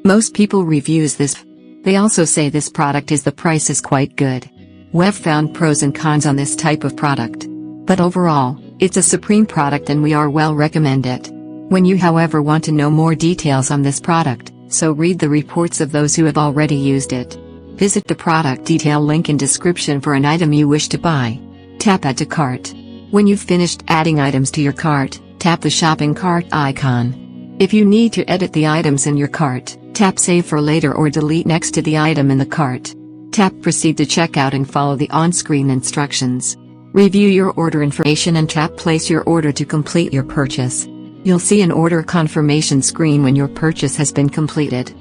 Most people reviews this. They also say this product the price is quite good. We've found pros and cons on this type of product. But overall, it's a supreme product and we are well recommend it. When you however want to know more details on this product, so read the reports of those who have already used it. Visit the product detail link in description for an item you wish to buy. Tap Add to Cart. When you've finished adding items to your cart, tap the shopping cart icon. If you need to edit the items in your cart, tap Save for later or delete next to the item in the cart. Tap Proceed to checkout and follow the on-screen instructions. Review your order information and tap Place your order to complete your purchase. You'll see an order confirmation screen when your purchase has been completed.